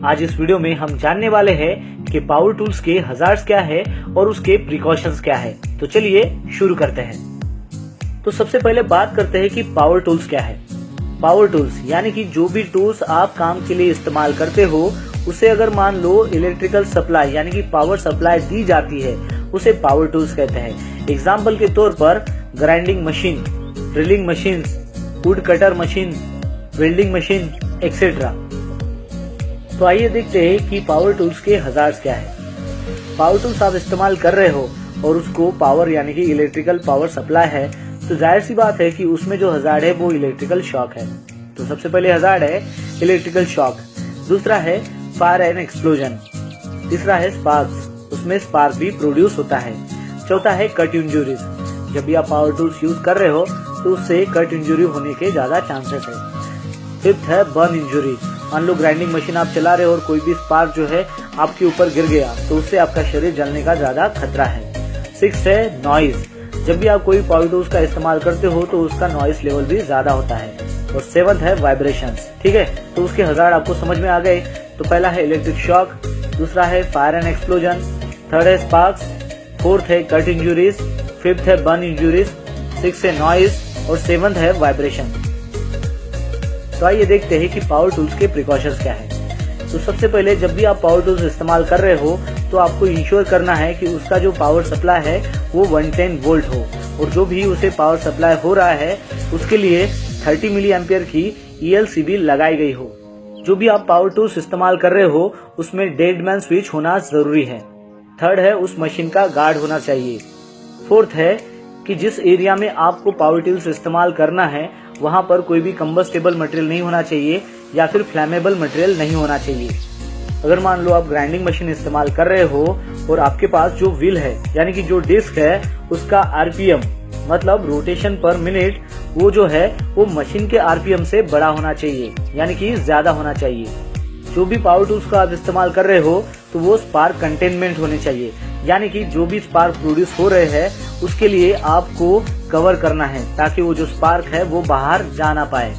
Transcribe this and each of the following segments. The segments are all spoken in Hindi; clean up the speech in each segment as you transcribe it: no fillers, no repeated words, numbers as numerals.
आज इस वीडियो में हम जानने वाले हैं कि पावर टूल्स के हजार्ड्स क्या है और उसके प्रिकॉशंस क्या है। तो चलिए शुरू करते हैं। तो सबसे पहले बात करते हैं कि पावर टूल्स क्या है। पावर टूल्स यानी कि जो भी टूल्स आप काम के लिए इस्तेमाल करते हो उसे अगर मान लो इलेक्ट्रिकल सप्लाई यानी कि पावर सप्लाई दी जाती है उसे पावर टूल्स कहते हैं। एग्जाम्पल के तौर पर grinding machine, drilling machine, would cutter machine, welding machine etcetera. तो आइए देखते हैं कि पावर टूल्स के हजार्ड्स क्या है। पावर टूल्स आप इस्तेमाल कर रहे हो और उसको पावर यानी कि इलेक्ट्रिकल पावर सप्लाई है तो जाहिर सी बात है कि उसमें जो हजार्ड है वो इलेक्ट्रिकल शॉक है। तो सबसे पहले हजार्ड है इलेक्ट्रिकल शॉक, दूसरा है फायर एंड एक्सप्लोजन, तीसरा है स्पार्क्स, उसमें स्पार्क भी प्रोड्यूस होता है, चौथा है कट इंजुरीज, जब भी आप पावर टूल्स यूज कर रहे हो तो उससे कट इंजुरी होने के ज्यादा चांसेस है। फिफ्थ है बर्न इंजुरी, मान लो ग्राइंडिंग मशीन आप चला रहे हो और कोई भी स्पार्क जो है आपके ऊपर गिर गया तो उससे आपका शरीर जलने का ज्यादा खतरा है। सिक्स्थ है नॉइज, जब भी आप कोई पावर टूल्स का इस्तेमाल करते हो तो उसका नॉइज लेवल भी ज्यादा होता है। और सेवंथ है वाइब्रेशंस। ठीक है, तो उसके हजार्ड आपको समझ में आ गए। तो पहला है इलेक्ट्रिक शॉक, दूसरा है फायर एंड एक्सप्लोजन, थर्ड है स्पार्क्स, फोर्थ है कट इंजुरीज, फिफ्थ है बर्न इंजुरीज, सिक्स्थ है नॉइज और सेवंथ है वाइब्रेशन। तो आइए देखते हैं कि पावर टूल्स के प्रिकॉशंस क्या है। तो सबसे पहले जब भी आप पावर टूल्स इस्तेमाल कर रहे हो तो आपको इंश्योर करना है कि उसका जो पावर सप्लाई है वो 110 वोल्ट हो और जो भी उसे पावर सप्लाई हो रहा है उसके लिए 30 मिली एम्पियर की ELCB लगाई गई हो। जो भी आप पावर टूल्स इस्तेमाल कर रहे हो उसमें डेड मैन स्विच होना जरूरी है। थर्ड है उस मशीन का गार्ड होना चाहिए। फोर्थ है कि जिस एरिया में आपको पावर टूल्स इस्तेमाल करना है वहां पर कोई भी कंबस्टेबल मटेरियल नहीं होना चाहिए या फिर फ्लैमेबल मटेरियल नहीं होना चाहिए। अगर मान लो आप ग्राइंडिंग मशीन इस्तेमाल कर रहे हो और आपके पास जो व्हील है यानी कि जो डिस्क है उसका RPM मतलब रोटेशन पर मिनट वो जो है वो मशीन के RPM से बड़ा होना चाहिए यानी कि ज्यादा होना चाहिए। जो भी पावर टूल्स का आप इस्तेमाल कर रहे हो तो वो स्पार्क कंटेनमेंट होने चाहिए यानी कि जो भी स्पार्क प्रोड्यूस हो रहे हैं उसके लिए आपको कवर करना है ताकि वो जो स्पार्क है वो बाहर जा ना पाए।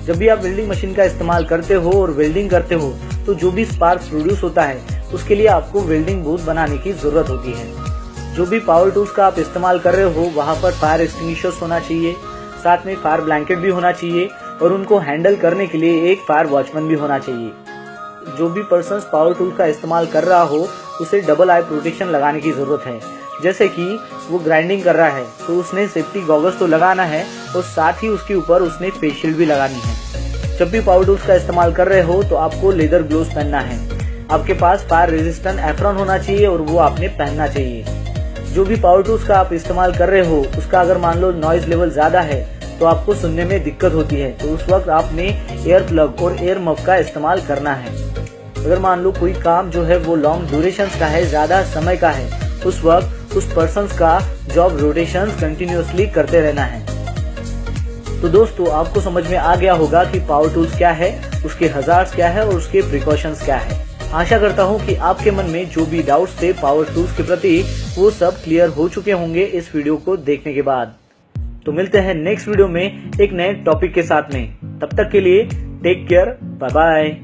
जब भी आप वेल्डिंग मशीन का इस्तेमाल करते हो और वेल्डिंग करते हो तो जो भी स्पार्क प्रोड्यूस होता है उसके लिए आपको वेल्डिंग बूथ बनाने की जरूरत होती है। जो भी पावर टूल्स का आप इस्तेमाल कर रहे हो वहाँ पर फायर एक्सटिंग्विशर्स होना चाहिए, साथ में फायर ब्लैंकेट भी होना चाहिए और उनको हैंडल करने के लिए एक फायर वॉचमैन भी होना चाहिए। जो भी पर्सन पावर टूल का इस्तेमाल कर रहा हो उसे डबल आई प्रोटेक्शन लगाने की जरूरत है। जैसे कि वो ग्राइंडिंग कर रहा है तो उसने सेफ्टी गॉगल्स तो लगाना है और साथ ही उसके ऊपर उसने फेस शील्ड भी लगानी है। जब भी पावर टूल्स का इस्तेमाल कर रहे हो तो आपको लेदर ग्लोव्स पहनना है। आपके पास फायर रेजिस्टेंट एप्रॉन होना चाहिए और वो आपने पहनना चाहिए। जो भी पावर टूल्स का आप इस्तेमाल कर रहे हो उसका अगर मान लो नॉइज लेवल ज्यादा है तो आपको सुनने में दिक्कत होती है तो उस वक्त आपने एयर प्लग और एयर मफ का इस्तेमाल करना है। अगर मान लो कोई काम जो है वो लॉन्ग ड्यूरेशन का है, ज्यादा समय का है, उस वक्त उस पर्सन का जॉब रोटेशन कंटिन्यूअसली करते रहना है। तो दोस्तों आपको समझ में आ गया होगा कि पावर टूल्स क्या है, उसके हजार्ड्स क्या है और उसके प्रिकॉशंस क्या है। आशा करता हूँ कि आपके मन में जो भी डाउट्स थे पावर टूल्स के प्रति वो सब क्लियर हो चुके होंगे इस वीडियो को देखने के बाद। तो मिलते हैं नेक्स्ट वीडियो में एक नए टॉपिक के साथ में। तब तक के लिए टेक केयर, बाय बाय।